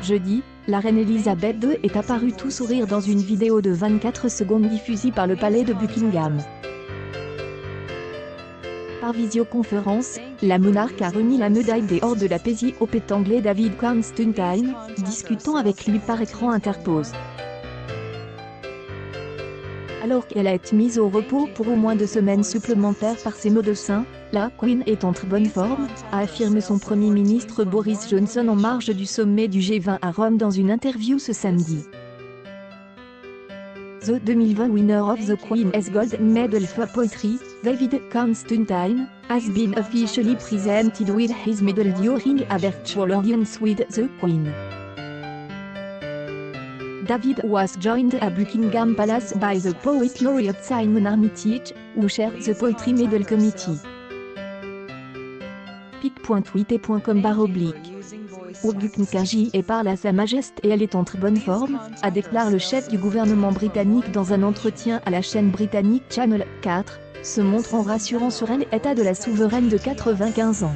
Jeudi, la reine Elisabeth II est apparue tout sourire dans une vidéo de 24 secondes diffusée par le palais de Buckingham. Par visioconférence, la monarque a remis la médaille d'or de la paix au pét anglais David Constantine, discutant avec lui par écran interposé. Alors qu'elle a été mise au repos pour au moins 2 semaines supplémentaires par ses médecins, la Queen est en très bonne forme, a affirmé son Premier ministre Boris Johnson en marge du sommet du G20 à Rome dans une interview ce samedi. The 2020 winner of the Queen's Gold Medal for Poetry, David Constantine, has been officially presented with his medal during a virtual audience with the Queen. David was joined at Buckingham Palace by the Poet Laureate Simon Armitage, who chairs the Poetry Medal Committee. pic.twitter.com/. Buckingham parle à Sa Majesté et elle est en très bonne forme, a déclaré le chef du gouvernement britannique dans un entretien à la chaîne britannique Channel 4, se montrant rassurant sur l'état de la souveraine de 95 ans.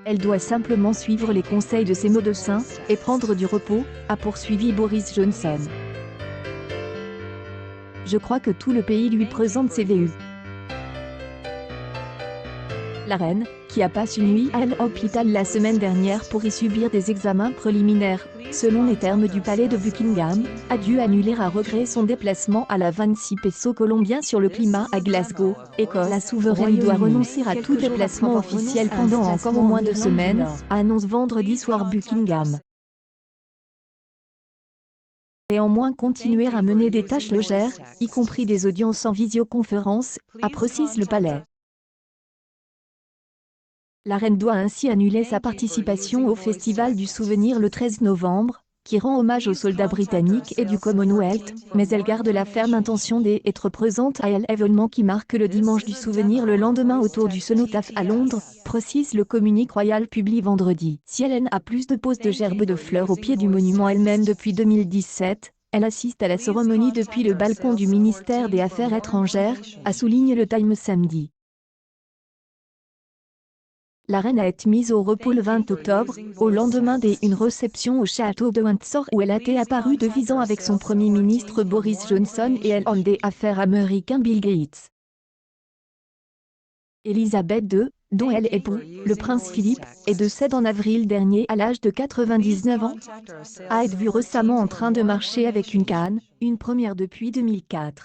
Elle doit simplement suivre les conseils de ses médecins et prendre du repos, a poursuivi Boris Johnson. Je crois que tout le pays lui présente ses VU. La reine, qui a passé une nuit à l'hôpital la semaine dernière pour y subir des examens préliminaires, selon les termes du palais de Buckingham, a dû annuler à regret son déplacement à la 26 peso colombien sur le climat à Glasgow, et que la souveraine doit renoncer à tout déplacement officiel pendant encore au moins 2 semaines, annonce vendredi soir Buckingham. Néanmoins continuer à mener des tâches légères, y compris des audiences en visioconférence, a précisé le palais. La reine doit ainsi annuler sa participation au Festival du Souvenir le 13 novembre, qui rend hommage aux soldats britanniques et du Commonwealth, mais elle garde la ferme intention d'être présente à l'événement qui marque le dimanche du souvenir le lendemain autour du cénotaphe à Londres, précise le communiqué royal publié vendredi. Si elle a plus de poses de gerbes de fleurs au pied du monument elle-même depuis 2017, elle assiste à la cérémonie depuis le balcon du ministère des Affaires étrangères, a souligné le Times samedi. La reine a été mise au repos le 20 octobre, au lendemain d'une réception au château de Windsor où elle a été apparue de visant avec son Premier ministre Boris Johnson et l'homme des affaires américain Bill Gates. Elisabeth II, dont elle époux, le prince Philippe, est décédée en avril dernier à l'âge de 99 ans, a été vue récemment en train de marcher avec une canne, une première depuis 2004.